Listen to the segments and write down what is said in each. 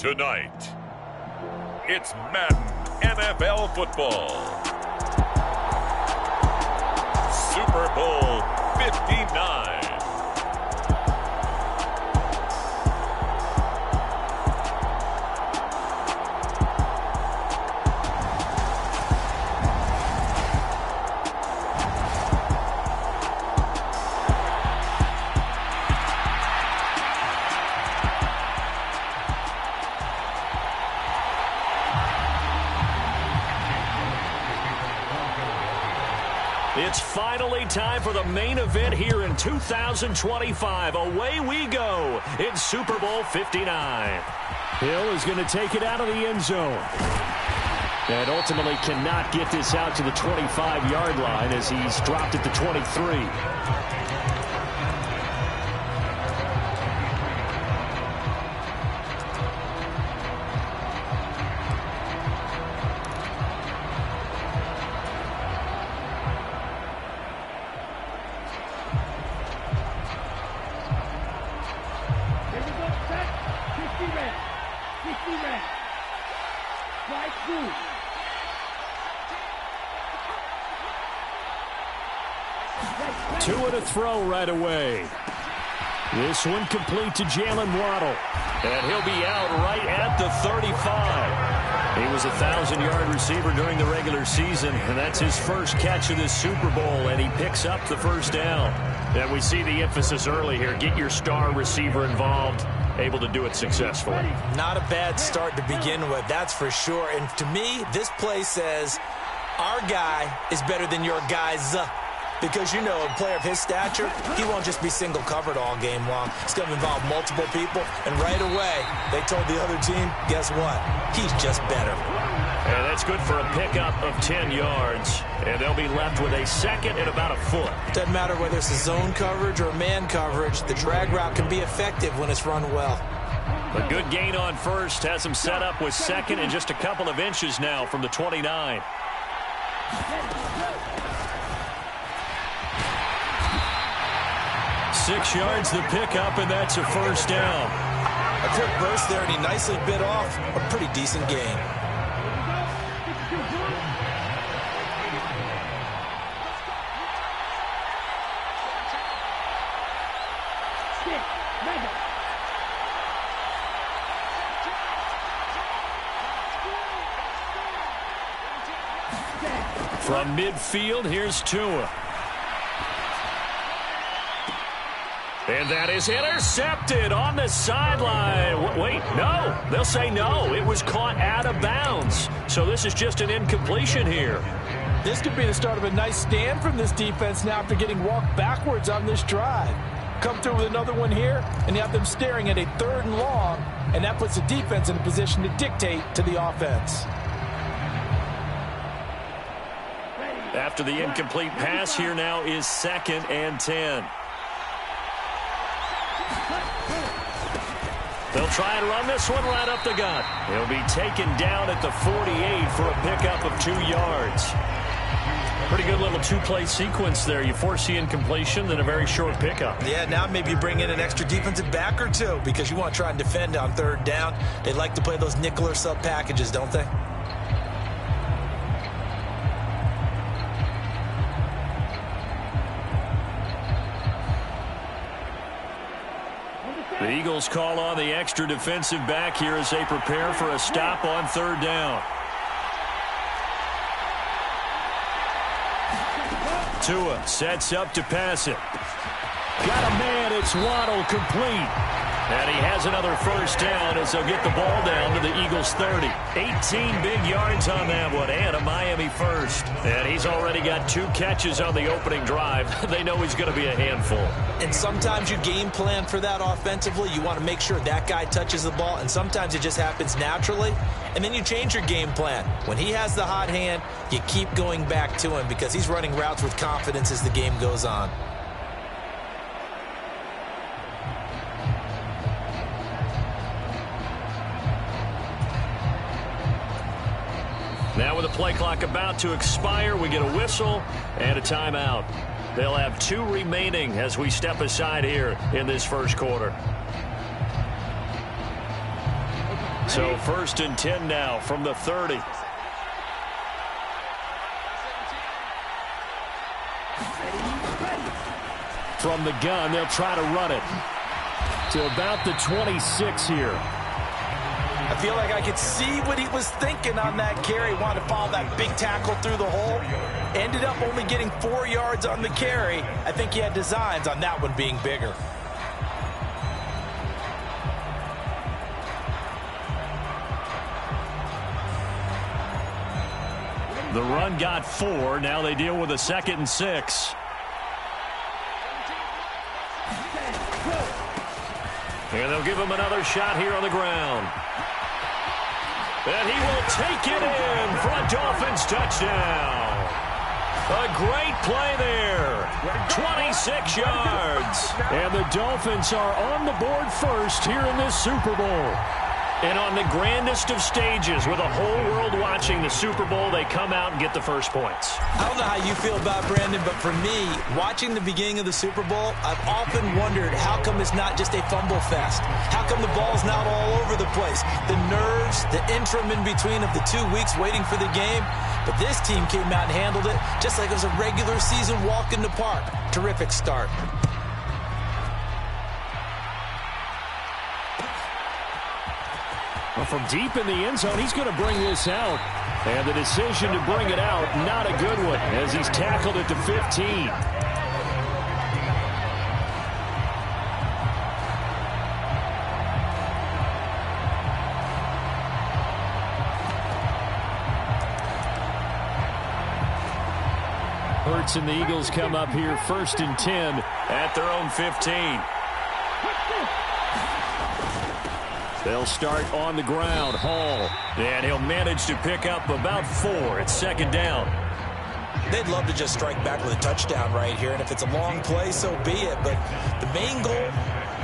Tonight, it's Madden NFL football. Super Bowl 59. It's finally time for the main event here in 2025. Away we go in Super Bowl 59. Hill is going to take it out of the end zone. And ultimately cannot get this out to the 25-yard line as he's dropped at the 23. Two and a throw right away. This one complete to Jalen Waddle. And he'll be out right at the 35. He was a 1,000-yard receiver during the regular season, and that's his first catch of this Super Bowl, and he picks up the first down. And we see the emphasis early here. Get your star receiver involved, able to do it successfully. Not a bad start to begin with, that's for sure. And to me, this play says our guy is better than your guy's. Because, you know, a player of his stature, he won't just be single covered all game long. It's going to involve multiple people. And right away, they told the other team, guess what? He's just better. And that's good for a pickup of 10 yards. And they'll be left with a second and about a foot. Doesn't matter whether it's a zone coverage or man coverage. The drag route can be effective when it's run well. A good gain on first. Has him set up with second and just a couple of inches now from the 29. 6 yards the pickup, and that's a first down. A quick burst there, and he nicely bit off a pretty decent gain. From midfield, here's Tua. And that is intercepted on the sideline. Wait, no. They'll say no. It was caught out of bounds. So this is just an incompletion here. This could be the start of a nice stand from this defense now after getting walked backwards on this drive. Come through with another one here, and you have them staring at a 3rd and long, and that puts the defense in a position to dictate to the offense. After the incomplete pass, here now is 2nd and 10. They'll try and run this one right up the gut. He'll be taken down at the 48 for a pickup of 2 yards. Pretty good little two-play sequence there. You force the incompletion, then a very short pickup. Yeah, now maybe you bring in an extra defensive back or two because you want to try and defend on 3rd down. They like to play those nickel or sub packages, don't they? The Eagles call on the extra defensive back here as they prepare for a stop on 3rd down. Tua sets up to pass it. Got a man, it's Waddle, complete. And he has another first down as they'll get the ball down to the Eagles' 30. 18 big yards on that one, and a Miami first. And he's already got 2 catches on the opening drive. They know he's going to be a handful. And sometimes you game plan for that offensively. You want to make sure that guy touches the ball, and sometimes it just happens naturally. And then you change your game plan. When he has the hot hand, you keep going back to him because he's running routes with confidence as the game goes on. Now with the play clock about to expire, we get a whistle and a timeout. They'll have 2 remaining as we step aside here in this first quarter. So 1st and 10 now from the 30. From the gun, they'll try to run it to about the 26 here. I feel like I could see what he was thinking on that carry. Wanted to follow that big tackle through the hole. Ended up only getting 4 yards on the carry. I think he had designs on that one being bigger. The run got 4. Now they deal with a 2nd and 6. And they'll give him another shot here on the ground. And he will take it in for a Dolphins touchdown. A great play there. 26 yards. And the Dolphins are on the board first here in this Super Bowl. And on the grandest of stages, with the whole world watching the Super Bowl, they come out and get the first points. I don't know how you feel about Brandon, but for me, watching the beginning of the Super Bowl, I've often wondered how come it's not just a fumble fest? How come the ball's not all over the place? The nerves, the interim in between of the 2 weeks waiting for the game. But this team came out and handled it just like it was a regular season walk in the park. Terrific start. Well, from deep in the end zone, he's going to bring this out. And the decision to bring it out, not a good one, as he's tackled at the 15. Hurts and the Eagles come up here 1st and 10 at their own 15. They'll start on the ground. Hall. And he'll manage to pick up about 4. It's 2nd down. They'd love to just strike back with a touchdown right here, and if it's a long play, so be it. But the main goal,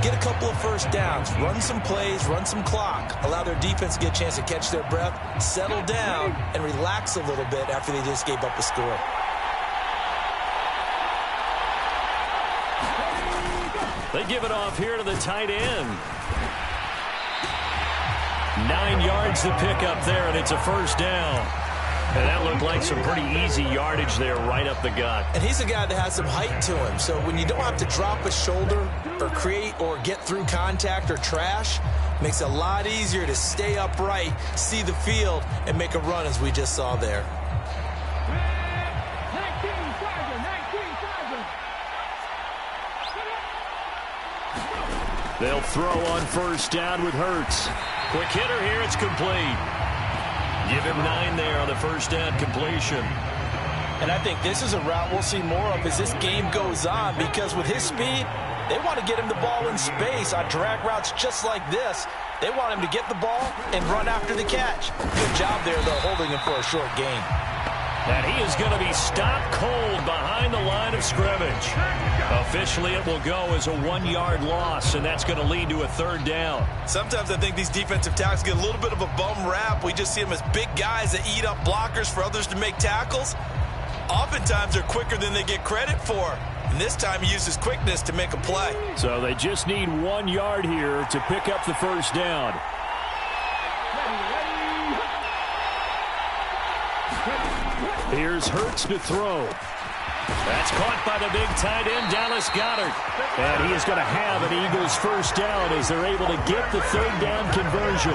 get a couple of first downs, run some plays, run some clock, allow their defense to get a chance to catch their breath, settle down, and relax a little bit after they just gave up a score. They give it off here to the tight end. 9 yards to pick up there, and it's a 1st down. And that looked like some pretty easy yardage there right up the gut. And he's a guy that has some height to him, so when you don't have to drop a shoulder or create or get through contact or trash, makes it a lot easier to stay upright, see the field, and make a run as we just saw there. They'll throw on 1st down with Hurts. Quick hitter here, it's complete. Give him 9 there on the 1st down completion. And I think this is a route we'll see more of as this game goes on, because with his speed, they want to get him the ball in space on drag routes just like this. They want him to get the ball and run after the catch. Good job there, though, holding him for a short gain. And he is going to be stopped cold behind the line of scrimmage. Officially, it will go as a 1-yard loss, and that's going to lead to a 3rd down. Sometimes I think these defensive tackles get a little bit of a bum rap. We just see them as big guys that eat up blockers for others to make tackles. Oftentimes, they're quicker than they get credit for. And this time, he uses quickness to make a play. So they just need 1 yard here to pick up the 1st down. Here's Hurts to throw. That's caught by the big tight end, Dallas Goedert. And he is going to have an Eagles 1st down as they're able to get the 3rd down conversion.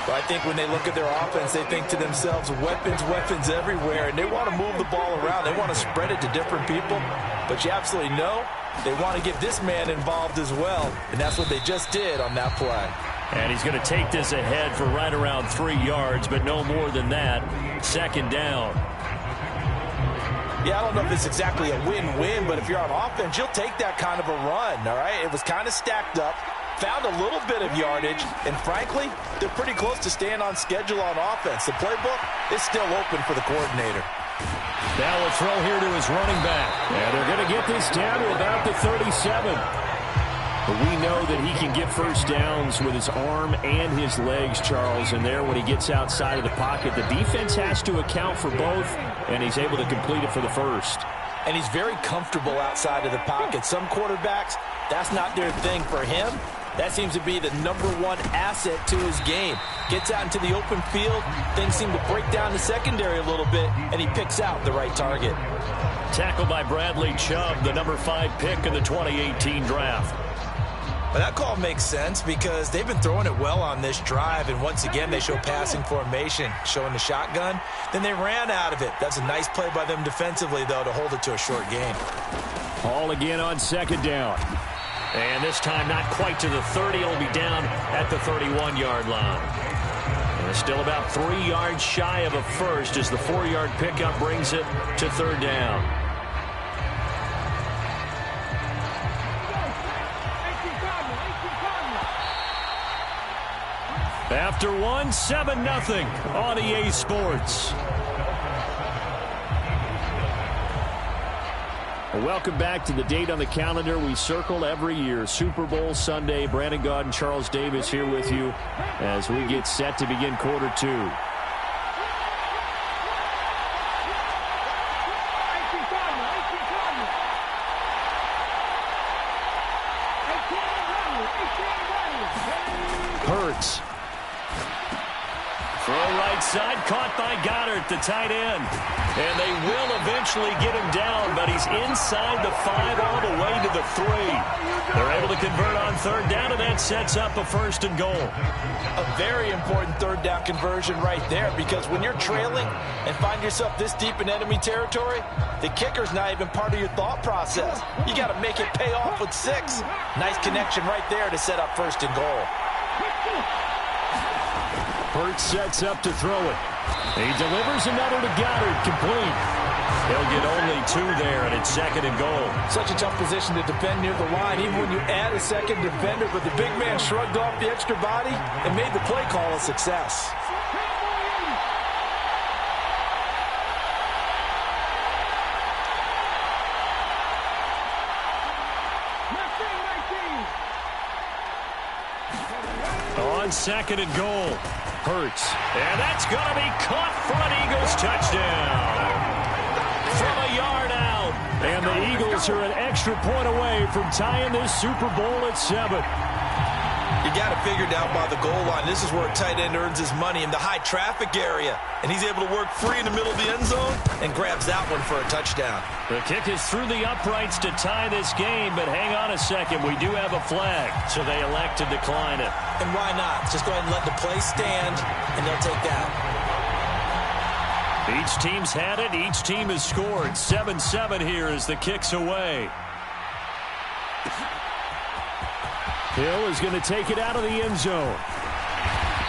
Well, I think when they look at their offense, they think to themselves, weapons, weapons everywhere, and they want to move the ball around. They want to spread it to different people. But you absolutely know they want to get this man involved as well, and that's what they just did on that play. And he's going to take this ahead for right around 3 yards, but no more than that. 2nd down. Yeah, I don't know if it's exactly a win-win, but if you're on offense, you'll take that kind of a run, all right? It was kind of stacked up, found a little bit of yardage, and frankly, they're pretty close to staying on schedule on offense. The playbook is still open for the coordinator. Now a throw here to his running back. And they're going to get this down to about the 37. But we know that he can get 1st downs with his arm and his legs, Charles. And there, when he gets outside of the pocket, the defense has to account for both, and he's able to complete it for the 1st. And he's very comfortable outside of the pocket. Some quarterbacks, that's not their thing. For him, That seems to be the #1 asset to his game. Gets out into the open field, things seem to break down the secondary a little bit, and he picks out the right target. Tackled by Bradley Chubb, the #5 pick in the 2018 draft. Well, that call makes sense because they've been throwing it well on this drive, and once again they show passing formation, showing the shotgun. Then they ran out of it. That's a nice play by them defensively, though, to hold it to a short gain. Ball again on 2nd down. And this time not quite to the 30. It'll be down at the 31-yard line. And it's still about 3 yards shy of a first as the 4-yard pickup brings it to 3rd down. After one, 7-0 on EA Sports. Welcome back to the date on the calendar we circle every year, Super Bowl Sunday. Brandon Gaud and Charles Davis here with you as we get set to begin quarter 2. Hurts. Throw right side, caught by Goddard, the tight end. And they will eventually get him down, but he's inside the 5 all the way to the 3. They're able to convert on 3rd down, and that sets up a 1st and goal. A very important 3rd down conversion right there, because when you're trailing and find yourself this deep in enemy territory, the kicker's not even part of your thought process. You got to make it pay off with 6. Nice connection right there to set up 1st and goal. Hurts sets up to throw it. He delivers another to Goddard, complete. They'll get only 2 there, and it's 2nd and goal. Such a tough position to defend near the line, even when you add a 2nd defender, but the big man shrugged off the extra body and made the play call a success. On 2nd and goal. Hurts. And that's going to be caught for an Eagles touchdown. From a yard out. And the Eagles are an extra point away from tying this Super Bowl at 7. You got it figured out by the goal line. This is where a tight end earns his money, in the high traffic area. And he's able to work free in the middle of the end zone and grabs that one for a touchdown. The kick is through the uprights to tie this game, but hang on a second. We do have a flag, so they elect to decline it. And why not? Just go ahead and let the play stand, and they'll take that. Each team's had it. Each team has scored. 7-7 here as the kick's away. Hill is going to take it out of the end zone.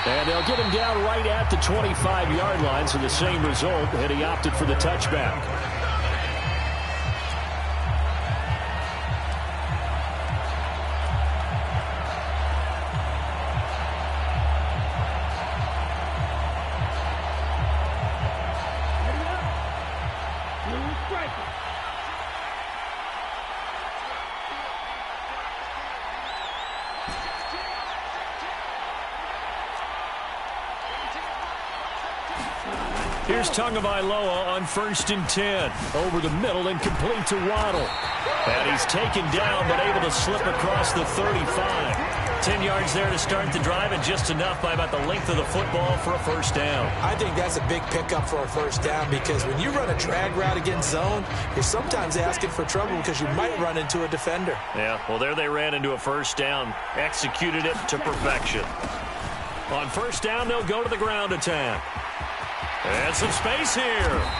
And they'll get him down right at the 25-yard line, so the same result, and he opted for the touchback. Here's Tagovailoa on 1st and 10. Over the middle and complete to Waddle. And he's taken down but able to slip across the 35. 10 yards there to start the drive, and just enough by about the length of the football for a 1st down. I think that's a big pickup for a 1st down, because when you run a drag route against zone, you're sometimes asking for trouble because you might run into a defender. Yeah, well, there they ran into a 1st down. Executed it to perfection. On 1st down, they'll go to the ground attack. And some space here.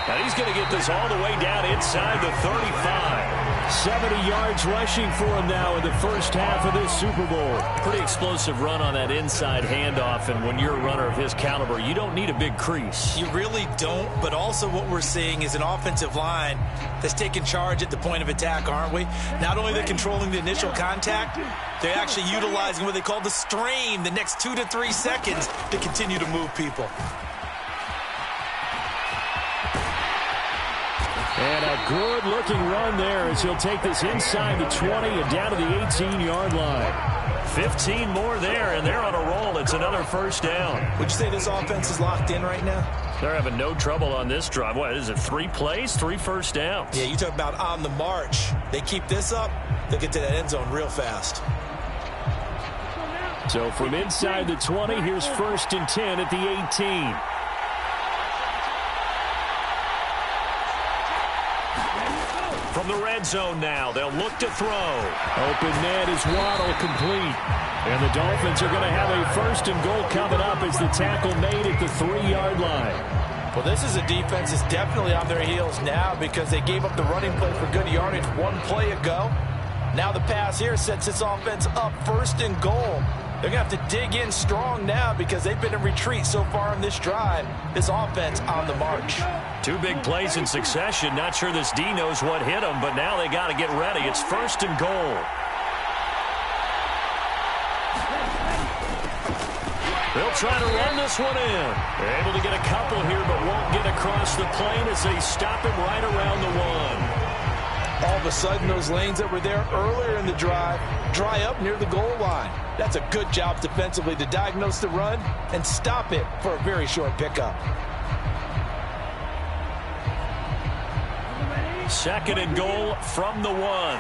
And he's going to get this all the way down inside the 35. 70 yards rushing for him now in the 1st half of this Super Bowl. Pretty explosive run on that inside handoff, and when you're a runner of his caliber, you don't need a big crease. You really don't, but also what we're seeing is an offensive line that's taking charge at the point of attack, aren't we? Not only are they controlling the initial contact, they're actually utilizing what they call the strain, the next 2 to 3 seconds, to continue to move people. And a good-looking run there as he'll take this inside the 20 and down to the 18-yard line. 15 more there, and they're on a roll. It's another 1st down. Would you say this offense is locked in right now? They're having no trouble on this drive. What is it, 3 plays, 3 1st downs? Yeah, you talk about on the march. They keep this up, they'll get to that end zone real fast. So from inside the 20, here's 1st and 10 at the 18. From the red zone now, they'll look to throw. Open net is Waddle, complete. And the Dolphins are going to have a 1st and goal coming up as the tackle made at the 3-yard line. Well, this is a defense that's definitely on their heels now because they gave up the running play for good yardage one play ago. Now the pass here sets this offense up 1st and goal. They're going to have to dig in strong now because they've been in retreat so far in this drive. This offense on the march. 2 big plays in succession. Not sure this D knows what hit them, but now they got to get ready. It's 1st and goal. They'll try to run this one in. They're able to get a couple here, but won't get across the plane as they stop him right around the 1. All of a sudden, those lanes that were there earlier in the drive dry up near the goal line. That's a good job defensively to diagnose the run and stop it for a very short pickup. 2nd and goal from the 1.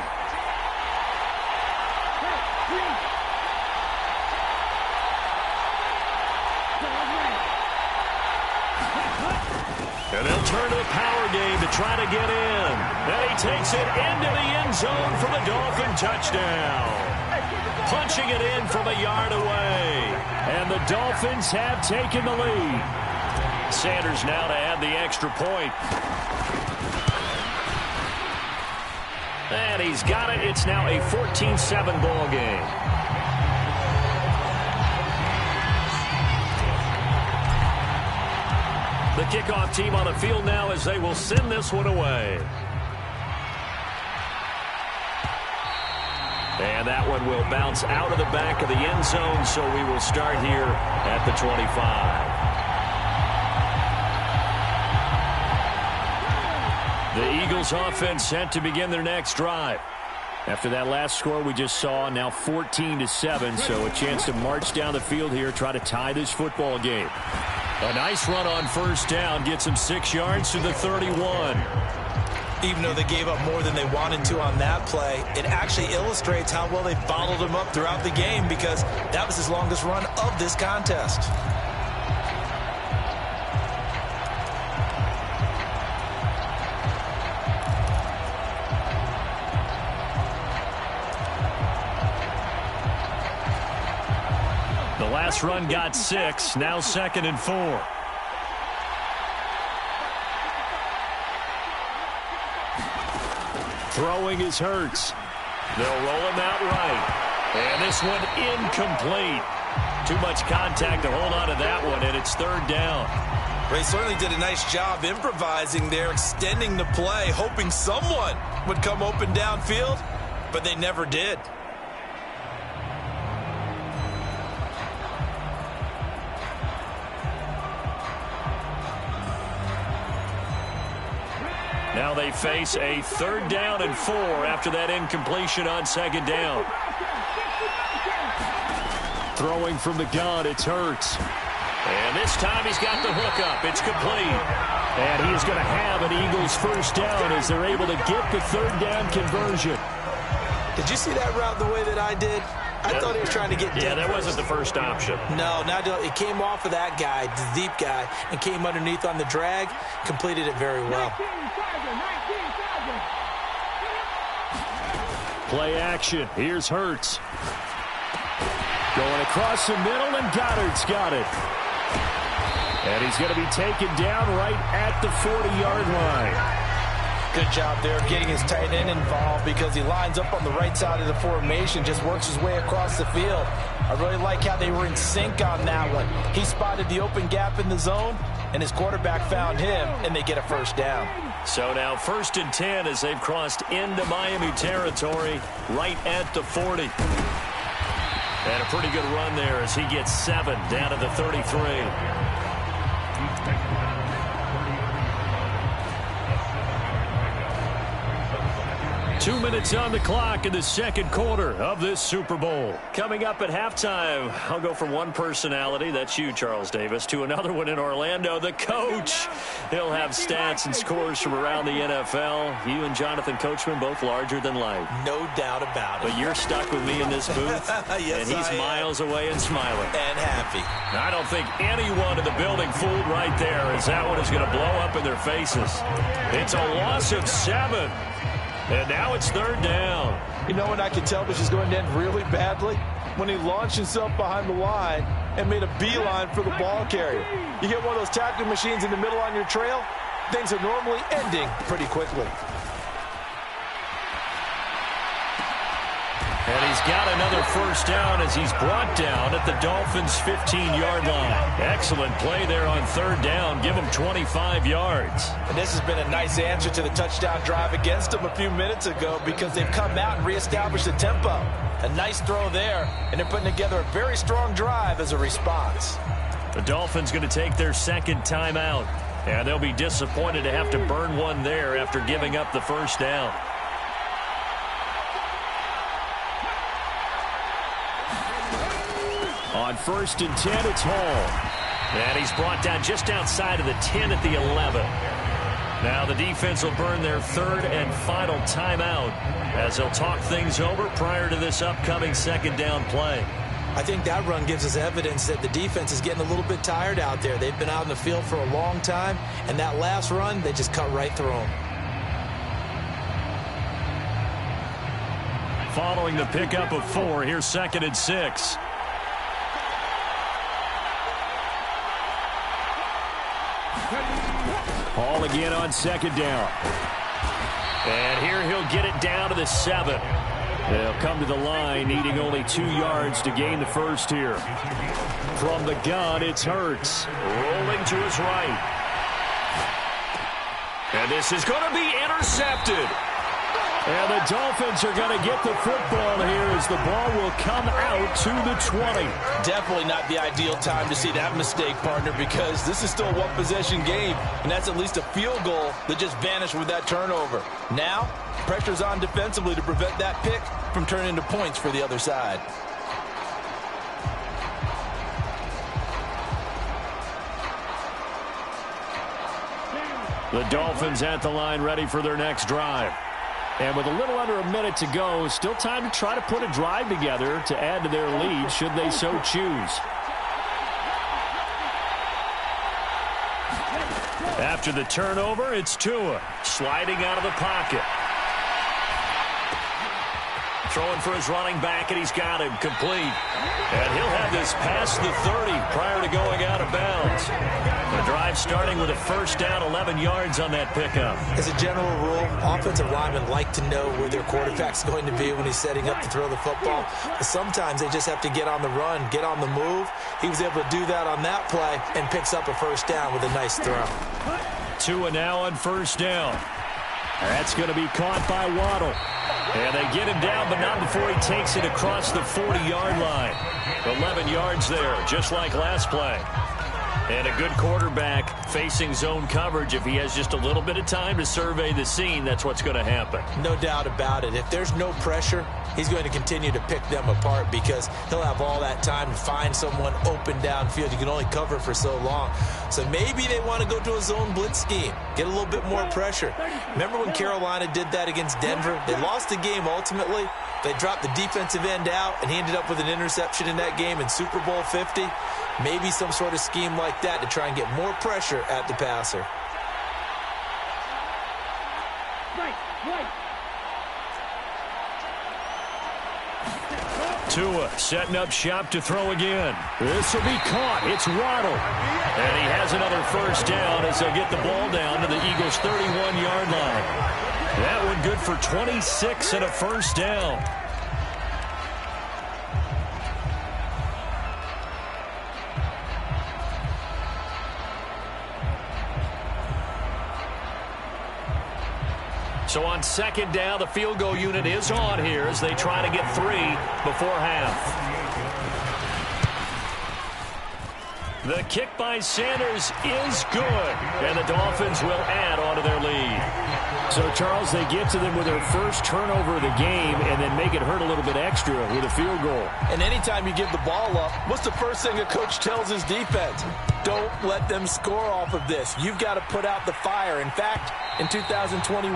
And they'll turn to the power game to try to get in. And he takes it into the end zone for the Dolphin touchdown. Punching it in from a yard away. And the Dolphins have taken the lead. Sanders now to add the extra point. And he's got it. It's now a 14-7 ball game. The kickoff team on the field now as they will send this one away. And that one will bounce out of the back of the end zone, so we will start here at the 25. The Eagles offense set to begin their next drive. After that last score we just saw, now 14-7, so a chance to march down the field here, try to tie this football game. A nice run on 1st down, gets him 6 yards to the 31. Even though they gave up more than they wanted to on that play, it actually illustrates how well they bottled them up throughout the game because that was his longest run of this contest. The last run got 6, now 2nd and 4. Throwing is Hurts. They'll roll him out right. And this one incomplete. Too much contact to hold on to that one, and it's 3rd down. They certainly did a nice job improvising there, extending the play, hoping someone would come open downfield, but they never did. Now they face a 3rd down and 4 after that incompletion on 2nd down. Throwing from the gun, it's Hurts. And this time he's got the hook up. It's complete. And he is going to have an Eagles 1st down as they're able to get the 3rd down conversion. Did you see that route the way that I did? I thought he was trying to get deep. Yeah, that wasn't the first option. No, it came off of that guy, the deep guy, and came underneath on the drag, completed it very well. Play action. Here's Hurts. Going across the middle, and Goddard's got it. And he's going to be taken down right at the 40-yard line. Good job there getting his tight end involved because he lines up on the right side of the formation, just works his way across the field. I really like how they were in sync on that one. He spotted the open gap in the zone, and his quarterback found him, and they get a 1st down. So now 1st and 10 as they've crossed into Miami territory right at the 40. And a pretty good run there as he gets 7 down to the 33. 2 minutes on the clock in the second quarter of this Super Bowl. Coming up at halftime, I'll go from one personality, that's you, Charles Davis, to another one in Orlando, the coach. He'll have stats and scores from around the NFL. You and Jonathan Coachman both larger than life. No doubt about it. But you're stuck with me in this booth, yes, and he's miles away and smiling. And happy. I don't think anyone in the building fooled right there, as that one is going to blow up in their faces. It's a loss of 7. And now it's third down. You know when I could tell this is going to end really badly? When he launched himself behind the line and made a beeline for the ball carrier. You get one of those tackling machines in the middle on your trail, things are normally ending pretty quickly. And he's got another first down as he's brought down at the Dolphins' 15-yard line. Excellent play there on third down. Give him 25 yards. And this has been a nice answer to the touchdown drive against them a few minutes ago because they've come out and reestablished the tempo. A nice throw there, and they're putting together a very strong drive as a response. The Dolphins going to take their second timeout, and they'll be disappointed to have to burn one there after giving up the first down. On 1st and 10, it's Hall. And he's brought down just outside of the 10 at the 11. Now the defense will burn their third and final timeout as they'll talk things over prior to this upcoming second down play. I think that run gives us evidence that the defense is getting a little bit tired out there. They've been out in the field for a long time, and that last run, they just cut right through them. Following the pickup of 4, here's 2nd and 6. Hall again on 2nd down. And here he'll get it down to the 7. They'll come to the line needing only 2 yards to gain the first here. From the gun, it's Hurts. Rolling to his right. And this is going to be intercepted. And the Dolphins are going to get the football here as the ball will come out to the 20. Definitely not the ideal time to see that mistake, partner, because this is still a one-possession game, and that's at least a field goal that just vanished with that turnover. Now, pressure's on defensively to prevent that pick from turning into points for the other side. The Dolphins at the line ready for their next drive. And with a little under a minute to go, still time to try to put a drive together to add to their lead should they so choose. After the turnover, it's Tua sliding out of the pocket. Throwing for his running back, and he's got him complete. And he'll have this past the 30 prior to going out of bounds. The drive starting with a first down, 11 yards on that pickup. As a general rule, offensive linemen like to know where their quarterback's going to be when he's setting up to throw the football. But sometimes they just have to get on the run, get on the move. He was able to do that on that play and picks up a first down with a nice throw. Tua now on first down. That's going to be caught by Waddle. And they get him down, but not before he takes it across the 40-yard line. 11 yards there, just like last play. And a good quarterback facing zone coverage. If he has just a little bit of time to survey the scene, that's what's going to happen. No doubt about it. If there's no pressure, he's going to continue to pick them apart because he'll have all that time to find someone open downfield. You can only cover for so long. So maybe they want to go to a zone blitz scheme, get a little bit more pressure. Remember when Carolina did that against Denver? They lost the game ultimately. They dropped the defensive end out, and he ended up with an interception in that game in Super Bowl 50. Maybe some sort of scheme like that to try and get more pressure at the passer. Tua setting up shop to throw again. This will be caught. It's Waddle. And he has another first down as they'll get the ball down to the Eagles' 31-yard line. That one good for 26 and a first down. So on second down, the field goal unit is on here as they try to get 3 before half. The kick by Sanders is good, and the Dolphins will add on to their lead. So, Charles, they get to them with their first turnover of the game and then make it hurt a little bit extra with a field goal. And anytime you give the ball up, what's the first thing a coach tells his defense? Don't let them score off of this. You've got to put out the fire. In fact, in 2021,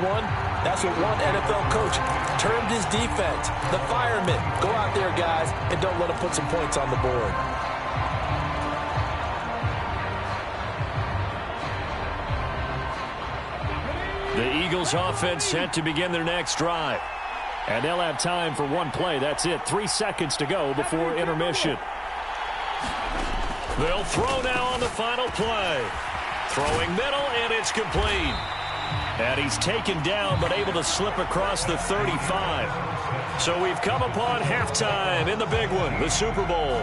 that's what one NFL coach termed his defense. The firemen. Go out there, guys, and don't let them put some points on the board. The Eagles offense set to begin their next drive. And they'll have time for one play. That's it. 3 seconds to go before intermission. They'll throw now on the final play. Throwing middle, and it's complete. And he's taken down, but able to slip across the 35. So we've come upon halftime in the big one, the Super Bowl.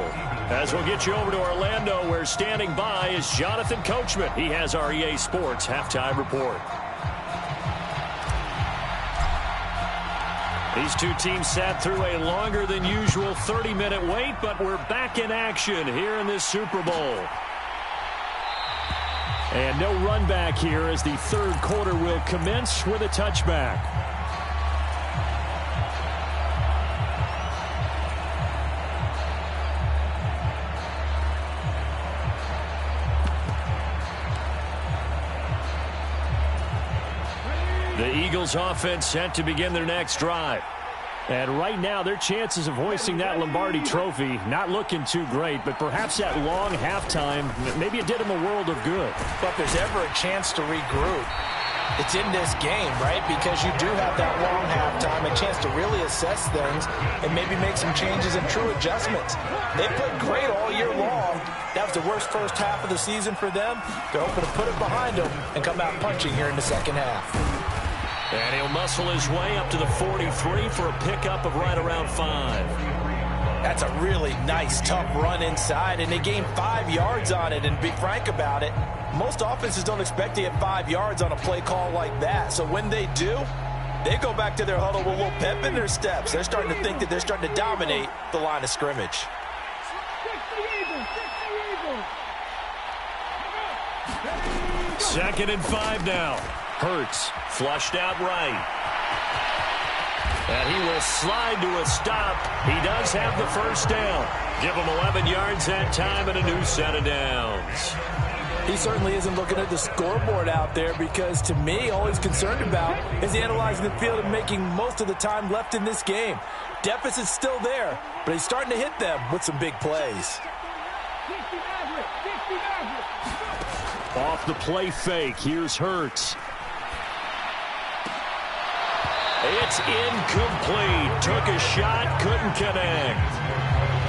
As we'll get you over to Orlando, where standing by is Jonathan Coachman. He has our EA Sports halftime report. These two teams sat through a longer than usual 30-minute wait, but we're back in action here in this Super Bowl. And no run back here as the third quarter will commence with a touchback. The Eagles offense set to begin their next drive. And right now, their chances of hoisting that Lombardi trophy not looking too great, but perhaps that long halftime, maybe it did them a world of good. But if there's ever a chance to regroup, it's in this game, right? Because you do have that long halftime, a chance to really assess things and maybe make some changes and true adjustments. They played great all year long. That was the worst first half of the season for them. They're hoping to put it behind them and come out punching here in the second half. And he'll muscle his way up to the 43 for a pickup of right around 5. That's a really nice, tough run inside, and they gained 5 yards on it. And be frank about it, most offenses don't expect to get 5 yards on a play call like that. So when they do, they go back to their huddle with a little pep in their steps. They're starting to think that they're starting to dominate the line of scrimmage. Second and 5 now. Hurts, flushed out right. And he will slide to a stop. He does have the first down. Give him 11 yards that time and a new set of downs. He certainly isn't looking at the scoreboard out there because, to me, all he's concerned about is analyzing the field and making most of the time left in this game. Deficit's still there, but he's starting to hit them with some big plays. Off the play fake, here's Hurts. It's incomplete. Took a shot, couldn't connect.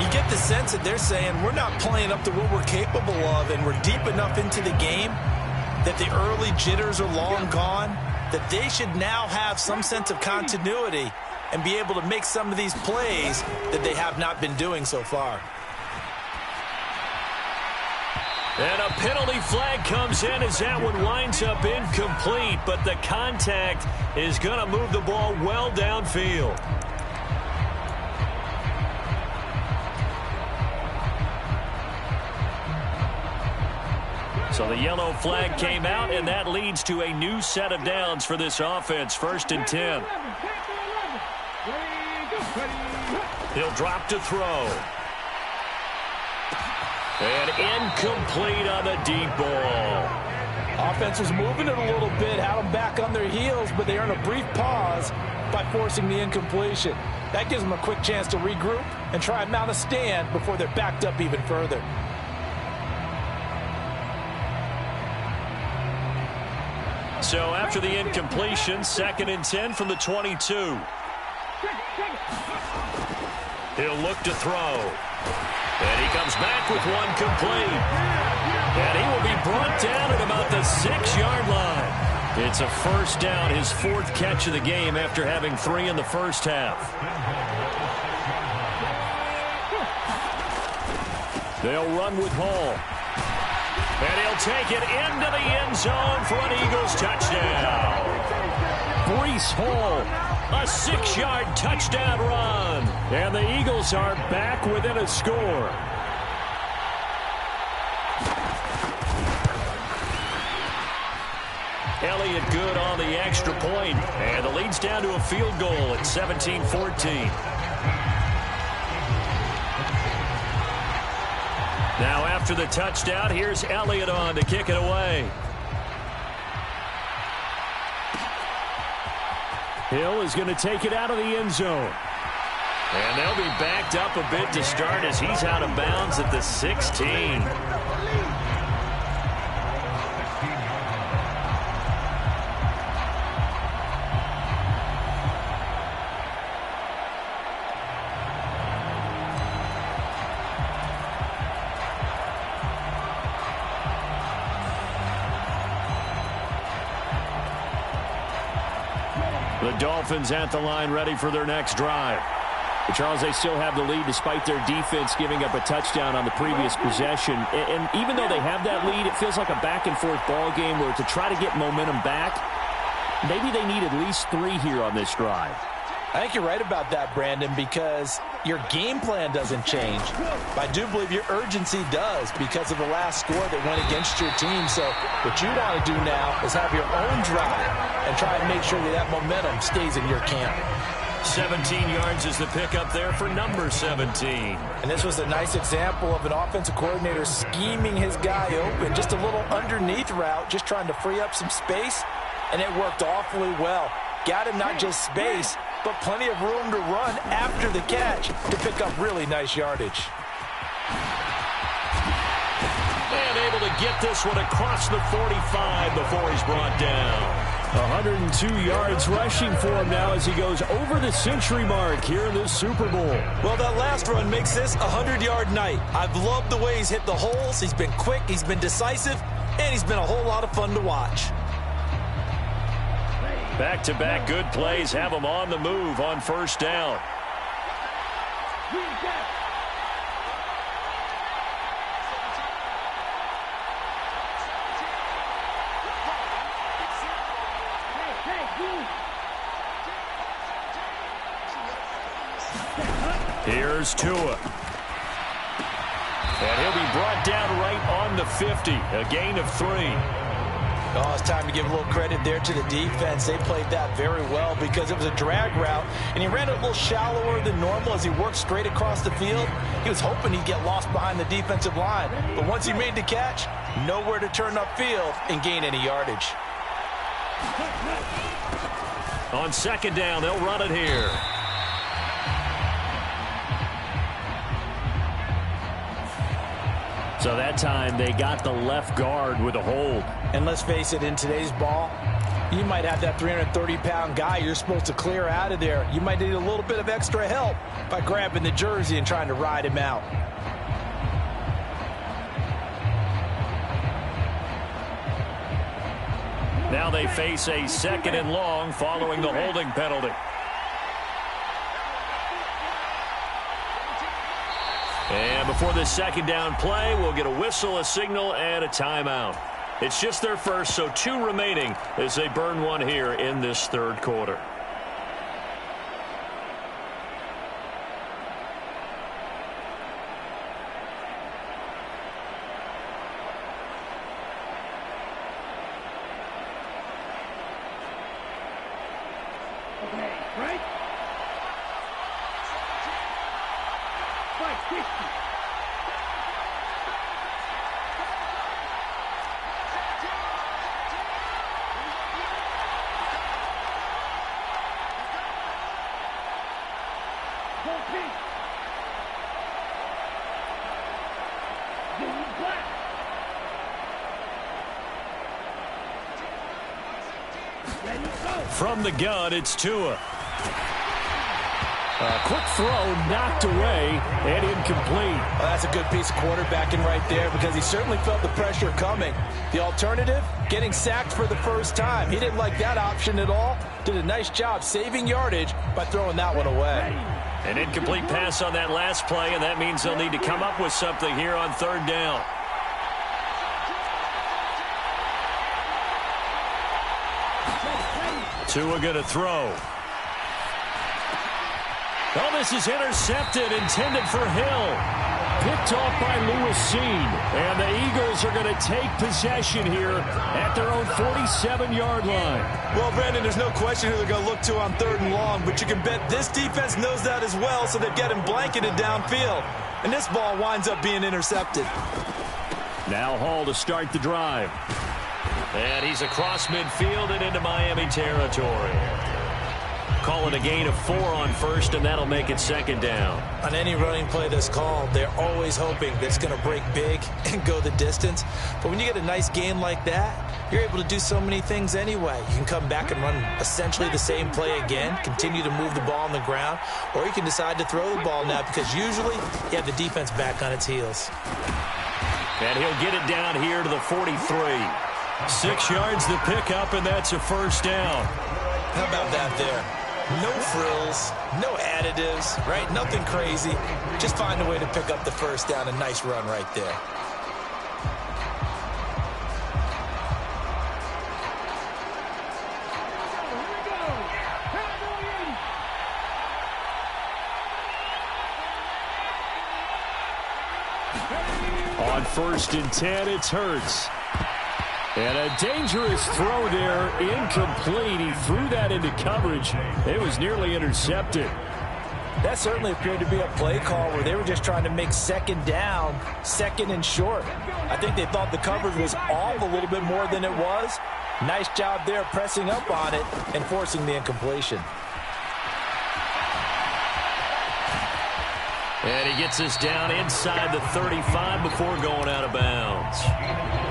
You get the sense that they're saying we're not playing up to what we're capable of, and we're deep enough into the game that the early jitters are long gone, that they should now have some sense of continuity and be able to make some of these plays that they have not been doing so far. And a penalty flag comes in as that one winds up incomplete, but the contact is going to move the ball well downfield. So the yellow flag came out, and that leads to a new set of downs for this offense. 1st and 10. He'll drop to throw. And incomplete on the deep ball. Offense was moving it a little bit, had them back on their heels, but they earn a brief pause by forcing the incompletion. That gives them a quick chance to regroup and try and mount a stand before they're backed up even further. So after the incompletion, 2nd and 10 from the 22. He'll look to throw. And he comes back with one complete. And he will be brought down at about the 6-yard line. It's a first down, his 4th catch of the game after having 3 in the first half. They'll run with Hall. And he'll take it into the end zone for an Eagles touchdown. Breece Hall, a 6-yard touchdown run. And the Eagles are back within a score. Elliott good on the extra point, and the lead's down to a field goal at 17-14. Now after the touchdown, here's Elliott on to kick it away. Hill is going to take it out of the end zone. And they'll be backed up a bit to start as he's out of bounds at the 16. The Dolphins at the line ready for their next drive. But Charles, they still have the lead despite their defense giving up a touchdown on the previous possession. And even though they have that lead, it feels like a back-and-forth ball game where to try to get momentum back, maybe they need at least 3 here on this drive. I think you're right about that, Brandon, because your game plan doesn't change. But I do believe your urgency does because of the last score that went against your team. So what you want to do now is have your own drive and try and make sure that that momentum stays in your camp. 17 yards is the pickup there for number 17. And this was a nice example of an offensive coordinator scheming his guy open. Just a little underneath route, just trying to free up some space. And it worked awfully well. Got him not just space, but plenty of room to run after the catch to pick up really nice yardage. And able to get this one across the 45 before he's brought down. 102 yards rushing for him now as he goes over the century mark here in this Super Bowl. Well, that last run makes this a 100-yard night. I've loved the way he's hit the holes. He's been quick, he's been decisive, and he's been a whole lot of fun to watch. Back-to-back good plays have him on the move on first down. Here's Tua. And he'll be brought down right on the 50, a gain of 3. Oh, it's time to give a little credit there to the defense. They played that very well because it was a drag route, and he ran it a little shallower than normal as he worked straight across the field. He was hoping he'd get lost behind the defensive line, but once he made the catch, nowhere to turn upfield and gain any yardage. On second down, they'll run it here. So that time they got the left guard with a hold. And let's face it, in today's ball, you might have that 330-pound guy you're supposed to clear out of there. You might need a little bit of extra help by grabbing the jersey and trying to ride him out. Now they face a 2nd and long following the holding penalty. And before this second down play, we'll get a whistle, a signal, and a timeout. It's just their first, so 2 remaining as they burn one here in this third quarter. From the gun, it's Tua. A quick throw knocked away and incomplete. Well, that's a good piece of quarterbacking right there because he certainly felt the pressure coming. The alternative, getting sacked for the first time. He didn't like that option at all. Did a nice job saving yardage by throwing that one away. An incomplete pass on that last play, and that means they'll need to come up with something here on third down. Tua going to throw. Oh, this is intercepted, intended for Hill. picked off by Lewis. And the Eagles are going to take possession here at their own 47-yard line. Well, Brandon, there's no question who they're going to look to on 3rd and long, but you can bet this defense knows that as well, so they've got him blanketed downfield. And this ball winds up being intercepted. Now Hall to start the drive. And he's across midfield and into Miami territory. Calling a gain of 4 on first, and that'll make it 2nd down. On any running play that's called, they're always hoping that it's going to break big and go the distance. But when you get a nice gain like that, you're able to do so many things anyway. You can come back and run essentially the same play again, continue to move the ball on the ground, or you can decide to throw the ball now because usually you have the defense back on its heels. And he'll get it down here to the 43. 6 yards the pickup, and that's a 1st down. How about that there? No frills, no additives, right? Nothing crazy. Just find a way to pick up the 1st down. A nice run right there. On 1st and 10, it's Hurts. And a dangerous throw there, incomplete. He threw that into coverage. It was nearly intercepted. That certainly appeared to be a play call where they were just trying to make 2nd down, 2nd and short. I think they thought the coverage was off a little bit more than it was. Nice job there pressing up on it and forcing the incompletion. And he gets us down inside the 35 before going out of bounds.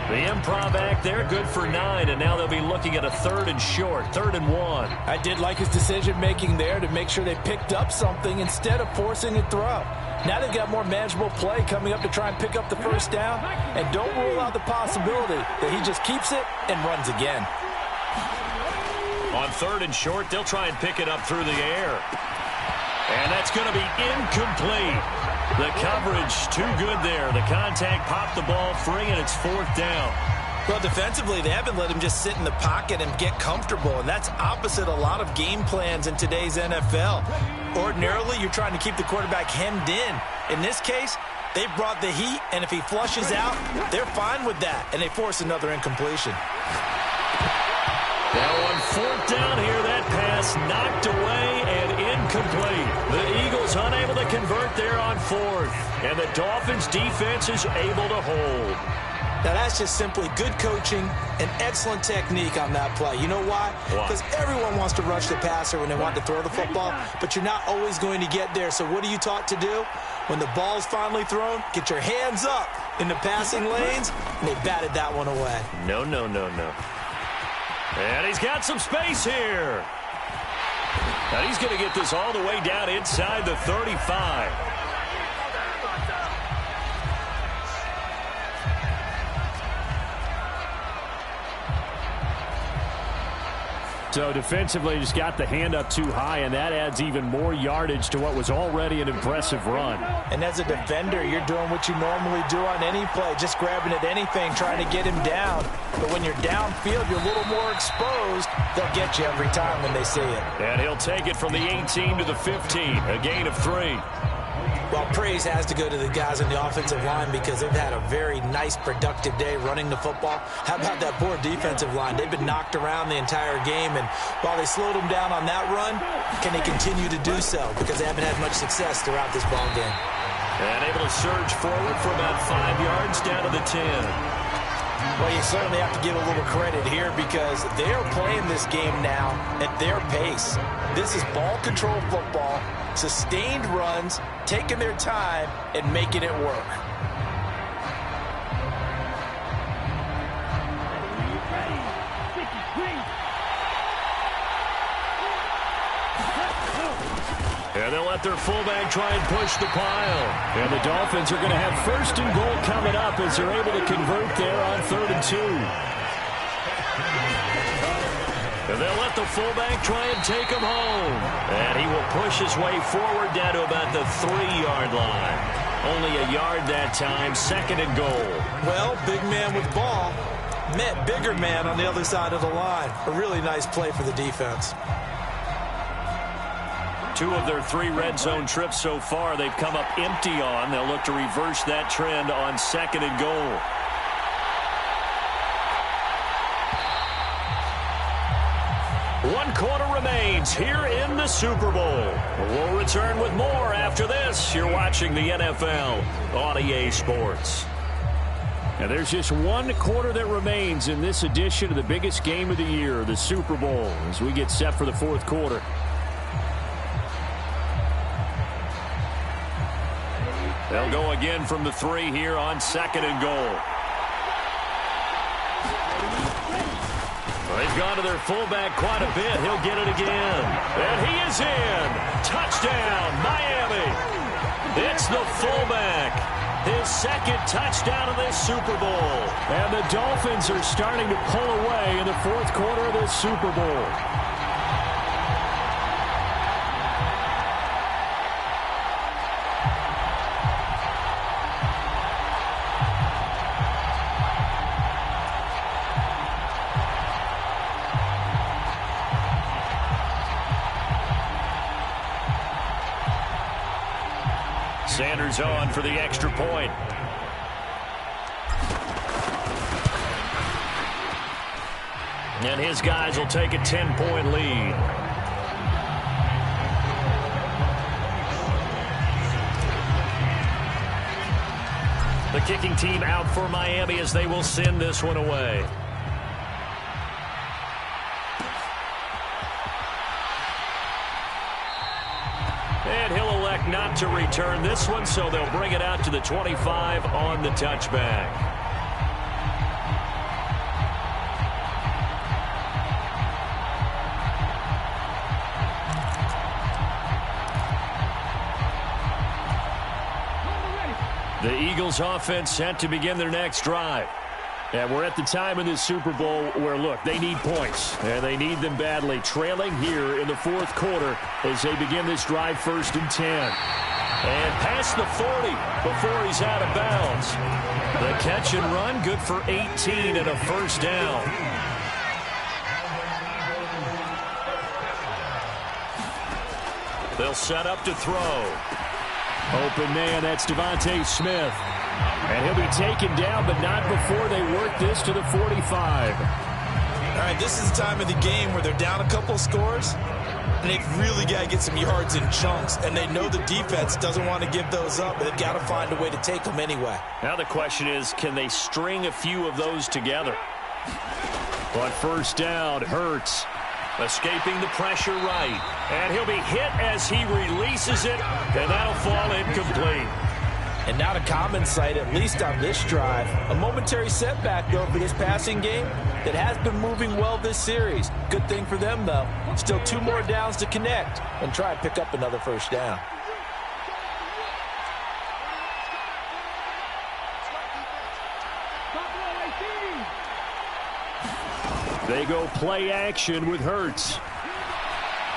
The improv act there, good for 9, and now they'll be looking at a 3rd and short, 3rd and 1. I did like his decision-making there to make sure they picked up something instead of forcing a throw. Now they've got more manageable play coming up to try and pick up the 1st down, and don't rule out the possibility that he just keeps it and runs again. On 3rd and short, they'll try and pick it up through the air. And that's going to be incomplete. The coverage too good there. The contact popped the ball free, and it's 4th down. Well, defensively, they haven't let him just sit in the pocket and get comfortable, and that's opposite a lot of game plans in today's NFL. Ordinarily, you're trying to keep the quarterback hemmed in. In this case, they brought the heat, and if he flushes out, they're fine with that, and they force another incompletion. Now on 4th down here, that pass knocked away and incomplete. The Eagles unable to convert there on 4th, and the Dolphins defense is able to hold. Now, that's just simply good coaching and excellent technique on that play. You know why? Because everyone wants to rush the passer when they want to throw the football, but you're not always going to get there. So what are you taught to do? When the ball's finally thrown, get your hands up in the passing lanes, and they batted that one away. No, no, no, no. And he's got some space here. And he's going to get this all the way down inside the 35. So defensively, just got the hand up too high, and that adds even more yardage to what was already an impressive run. And as a defender, you're doing what you normally do on any play, just grabbing at anything, trying to get him down. But when you're downfield, you're a little more exposed. They'll get you every time when they see it. And he'll take it from the 18 to the 15, a gain of 3. Well, praise has to go to the guys on the offensive line because they've had a very nice, productive day running the football. How about that poor defensive line? They've been knocked around the entire game, and while they slowed them down on that run, can they continue to do so? Because they haven't had much success throughout this ball game. And able to surge forward for about 5 yards down to the 10. Well, you certainly have to give a little credit here because they are playing this game now at their pace. This is ball control football, sustained runs, taking their time, and making it work. And they'll let their fullback try and push the pile. And the Dolphins are going to have 1st and goal coming up as they're able to convert there on 3rd and 2. And they'll let the fullback try and take him home. And he will push his way forward down to about the 3-yard line. Only a yard that time, 2nd and goal. Well, big man with ball met bigger man on the other side of the line. A really nice play for the defense. 2 of their 3 red zone trips so far, they've come up empty on. They'll look to reverse that trend on 2nd and goal. One quarter remains here in the Super Bowl. We'll return with more after this. You're watching the NFL on EA Sports. And there's just 1 quarter that remains in this edition of the biggest game of the year, the Super Bowl, as we get set for the 4th quarter. They'll go again from the 3 here on 2nd and goal. They've gone to their fullback quite a bit. He'll get it again. And he is in. Touchdown, Miami. It's the fullback. His 2nd touchdown of this Super Bowl. And the Dolphins are starting to pull away in the 4th quarter of this Super Bowl. Sanders on for the extra point. And his guys will take a 10-point lead. The kicking team out for Miami as they will send this one away. And he'll elect not to return this one, so they'll bring it out to the 25 on the touchback. The Eagles offense set to begin their next drive. And we're at the time in this Super Bowl where, look, they need points, and they need them badly. Trailing here in the 4th quarter as they begin this drive 1st and 10. And past the 40 before he's out of bounds. The catch and run, good for 18 and a 1st down. They'll set up to throw. Open man, that's Devontae Smith. And he'll be taken down, but not before they work this to the 45. All right, this is the time of the game where they're down a couple of scores, and they've really got to get some yards in chunks, and they know the defense doesn't want to give those up, but they've got to find a way to take them anyway. Now the question is, can they string a few of those together? But 1st down, Hurts. Escaping the pressure right. And he'll be hit as he releases it, and that'll fall incomplete. And not a common sight, at least on this drive. A momentary setback, though, for this passing game that has been moving well this series. Good thing for them, though. Still 2 more downs to connect and try and pick up another 1st down. They go play action with Hurts.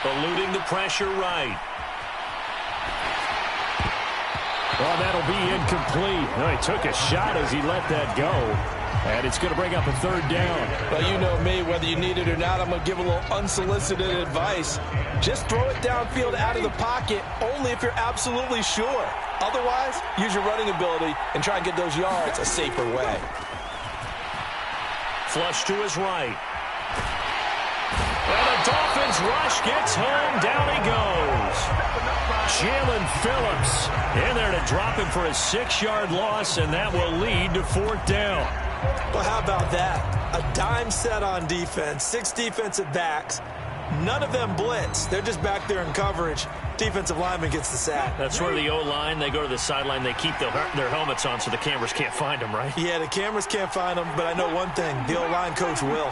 Eluding the pressure right. Well, that'll be incomplete. No, he took a shot as he let that go. And it's going to bring up a 3rd down. Well, you know me, whether you need it or not, I'm going to give a little unsolicited advice. Just throw it downfield out of the pocket, only if you're absolutely sure. Otherwise, use your running ability and try and get those yards a safer way. Flush to his right. And the Dolphins rush gets home. Down he goes. Jalen Phillips in there to drop him for a 6-yard loss, and that will lead to 4th down. Well, how about that? A dime set on defense, 6 defensive backs. None of them blitz. They're just back there in coverage. Defensive lineman gets the sack. That's where the O-line, they go to the sideline, they keep their helmets on so the cameras can't find them, right? Yeah, the cameras can't find them, but I know one thing. The O-line coach will.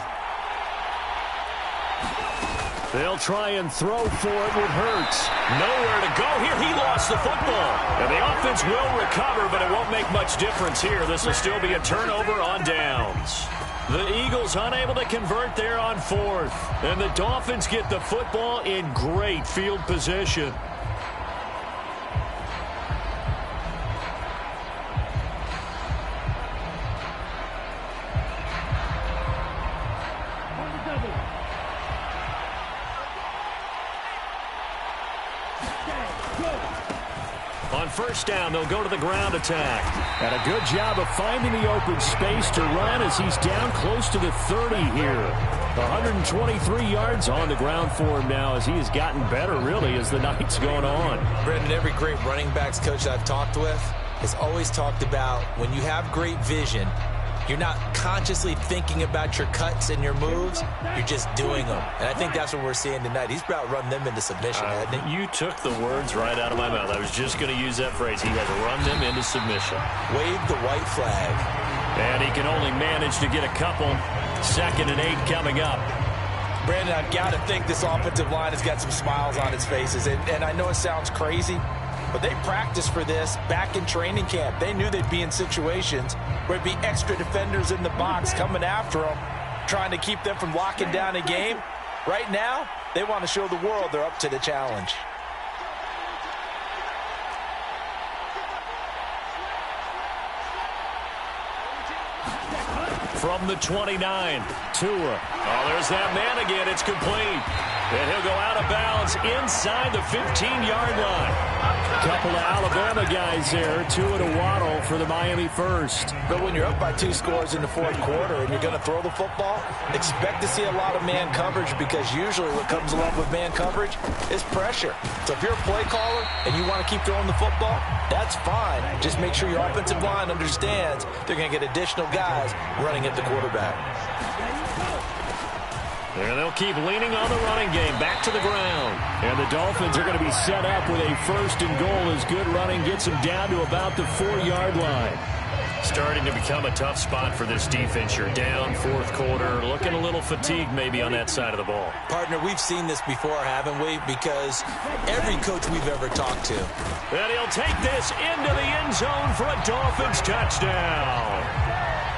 They'll try and throw for it with Hurts. Nowhere to go here. He lost the football. And the offense will recover, but it won't make much difference here. This will still be a turnover on downs. The Eagles unable to convert there on 4th. And the Dolphins get the football in great field position. On first down, they'll go to the ground attack. And a good job of finding the open space to run as he's down close to the 30 here. 123 yards on the ground for him now as he has gotten better, really, as the night's going on. Brendan, every great running backs coach I've talked with has always talked about when you have great vision, you're not consciously thinking about your cuts and your moves. You're just doing them. And I think that's what we're seeing tonight. He's about run them into submission, hasn't he? You took the words right out of my mouth. I was just going to use that phrase. He has run them into submission. Wave the white flag. And he can only manage to get a couple. 2nd and 8 coming up. Brandon, I've got to think this offensive line has got some smiles on its faces. And I know it sounds crazy, but they practiced for this back in training camp. They knew they'd be in situations where it'd be extra defenders in the box coming after them, trying to keep them from locking down a game. Right now, they want to show the world they're up to the challenge. From the 29, Tua. Oh, there's that man again. It's complete. And he'll go out of bounds inside the 15-yard line. Couple of Alabama guys there. Tua to Waddle for the Miami first. But when you're up by 2 scores in the 4th quarter and you're going to throw the football, expect to see a lot of man coverage because usually what comes along with man coverage is pressure. So if you're a play caller and you want to keep throwing the football, that's fine. Just make sure your offensive line understands they're going to get additional guys running at the quarterback. And they'll keep leaning on the running game. Back to the ground. And the Dolphins are going to be set up with a 1st and goal as good running gets them down to about the 4-yard line. Starting to become a tough spot for this defense. You're down 4th quarter. Looking a little fatigued maybe on that side of the ball. Partner, we've seen this before, haven't we? Because every coach we've ever talked to. And he'll take this into the end zone for a Dolphins touchdown.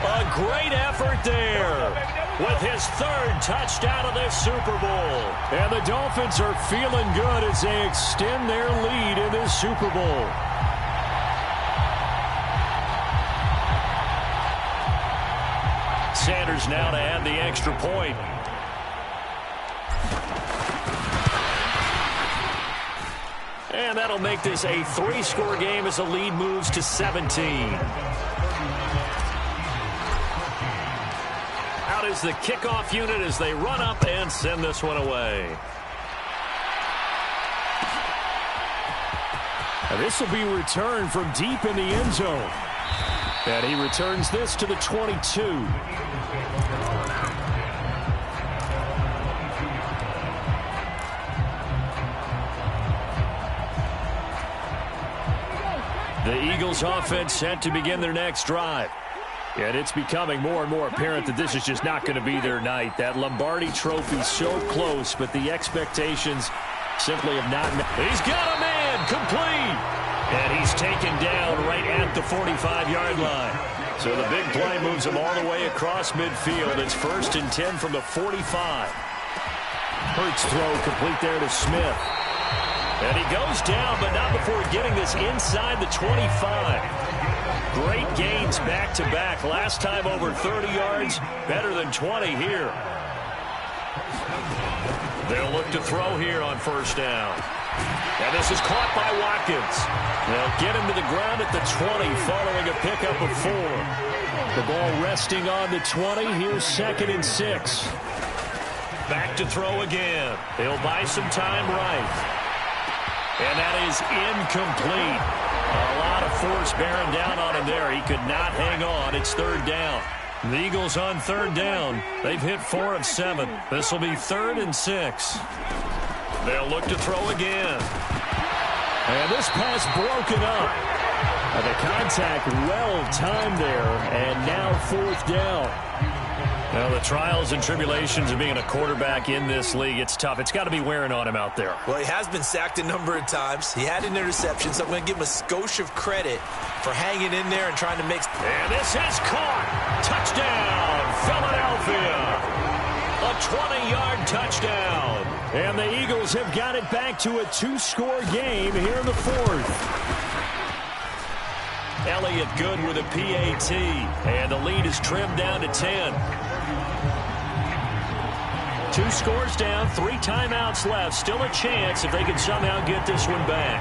A great effort there with his 3rd touchdown of this Super Bowl. And the Dolphins are feeling good as they extend their lead in this Super Bowl. Sanders now to add the extra point. And that'll make this a 3-score game as the lead moves to 17. Out is the kickoff unit as they run up and send this one away. And this will be returned from deep in the end zone. And he returns this to the 22. The Eagles offense set to begin their next drive. And it's becoming more and more apparent that this is just not going to be their night. That Lombardi trophy so close, but the expectations simply have not met. He's got a man complete. And he's taken down right at the 45-yard line. So the big play moves him all the way across midfield. It's 1st and 10 from the 45. Hurts throw complete there to Smith. And he goes down, but not before getting this inside the 25. Great gains back-to-back. Last time over 30 yards, better than 20 here. They'll look to throw here on 1st down. And this is caught by Watkins. They'll get him to the ground at the 20 following a pickup of 4. The ball resting on the 20. Here's 2nd and 6. Back to throw again. They'll buy some time right. And that is incomplete. A lot of force bearing down on him there. He could not hang on. It's 3rd down. The Eagles on 3rd down. They've hit 4 of 7. This will be 3rd and 6. They'll look to throw again. And this pass broken up. And the contact well timed there. And now 4th down. Now, the trials and tribulations of being a quarterback in this league, it's tough. It's got to be wearing on him out there. Well, he has been sacked a number of times. He had an interception, so I'm going to give him a skosh of credit for hanging in there and trying to make... And this is caught. Touchdown, Philadelphia. A 20-yard touchdown. And the Eagles have got it back to a 2-score game here in the 4th. Elliott good with a PAT. And the lead is trimmed down to 10. 2 scores down, 3 timeouts left. Still a chance if they can somehow get this one back.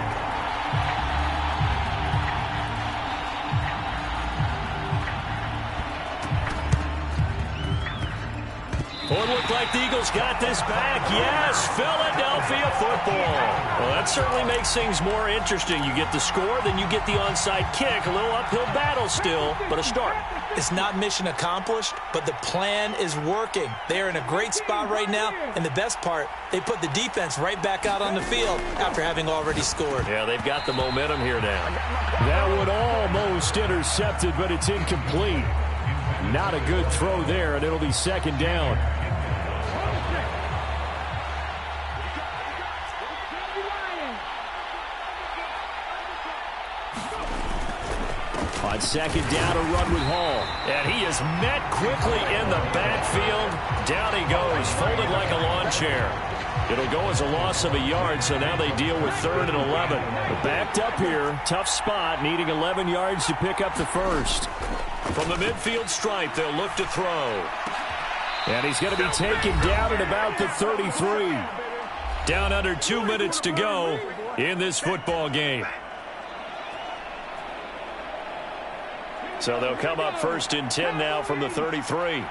Oh, it looked like the Eagles got this back. Yes, Philadelphia football. Well, that certainly makes things more interesting. You get the score, then you get the onside kick. A little uphill battle still, but a start. It's not mission accomplished, but the plan is working. They are in a great spot right now, and the best part, they put the defense right back out on the field after having already scored. Yeah, they've got the momentum here now. That would almost intercepted, but it's incomplete. Not a good throw there, and it'll be second down. On second down, a run with Hall. And he is met quickly in the backfield. Down he goes, folded like a lawn chair. It'll go as a loss of a yard, so now they deal with 3rd and 11. Backed up here, tough spot, needing 11 yards to pick up the first. From the midfield stripe, they'll look to throw. And he's going to be taken down at about the 33. Down under 2 minutes to go in this football game. So they'll come up 1st and 10 now from the 33.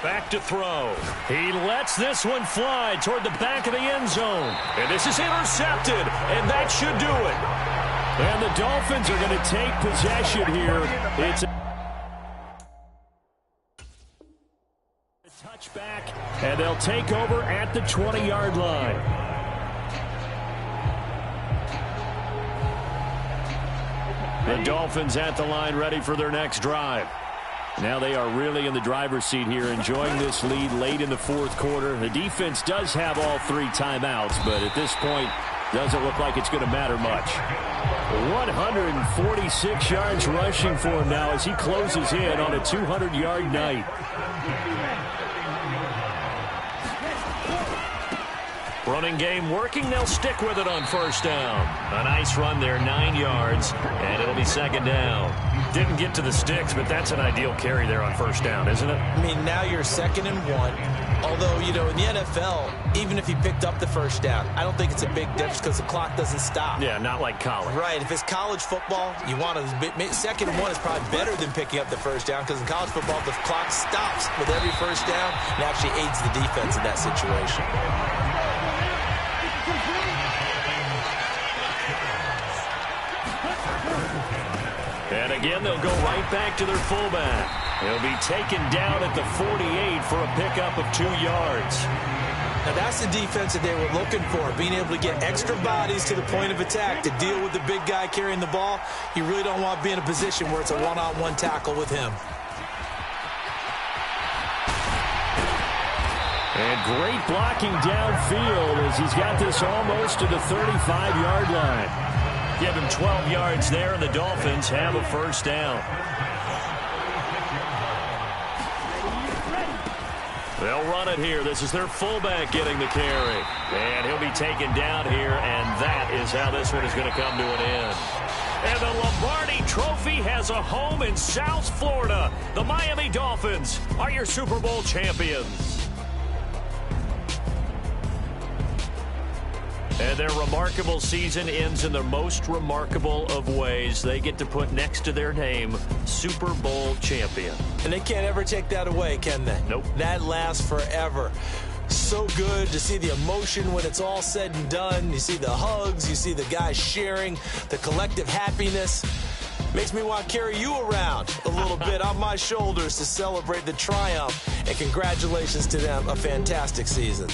Back to throw. He lets this one fly toward the back of the end zone. And this is intercepted, and that should do it. And the Dolphins are going to take possession here. It's a touchback, and they'll take over at the 20-yard line. The Dolphins at the line, ready for their next drive. Now they are really in the driver's seat here, enjoying this lead late in the 4th quarter. The defense does have all 3 timeouts, but at this point, doesn't look like it's going to matter much. 146 yards rushing for him now as he closes in on a 200-yard night. Running game working. They'll stick with it on 1st down. A nice run there, 9 yards, and it'll be 2nd down. Didn't get to the sticks, but that's an ideal carry there on 1st down, isn't it? I mean, now you're 2nd and 1. Although, you know, in the NFL, even if he picked up the 1st down, I don't think it's a big difference because the clock doesn't stop. Yeah, not like college. Right. If it's college football, you want to 2nd and 1 is probably better than picking up the 1st down because in college football, the clock stops with every 1st down and actually aids the defense in that situation. And again, they'll go right back to their fullback. He'll be taken down at the 48 for a pickup of 2 yards. Now that's the defense that they were looking for, being able to get extra bodies to the point of attack to deal with the big guy carrying the ball. You really don't want to be in a position where it's a one-on-one tackle with him. And great blocking downfield as he's got this almost to the 35-yard line. Give him 12 yards there, and the Dolphins have a 1st down. They'll run it here. This is their fullback getting the carry. And he'll be taken down here, and that is how this one is going to come to an end. And the Lombardi Trophy has a home in South Florida. The Miami Dolphins are your Super Bowl champions. And their remarkable season ends in the most remarkable of ways. They get to put next to their name, Super Bowl champion. And they can't ever take that away, can they? Nope. That lasts forever. So good to see the emotion when it's all said and done. You see the hugs, you see the guys sharing, the collective happiness. Makes me want to carry you around a little bit on my shoulders to celebrate the triumph. And congratulations to them, a fantastic season.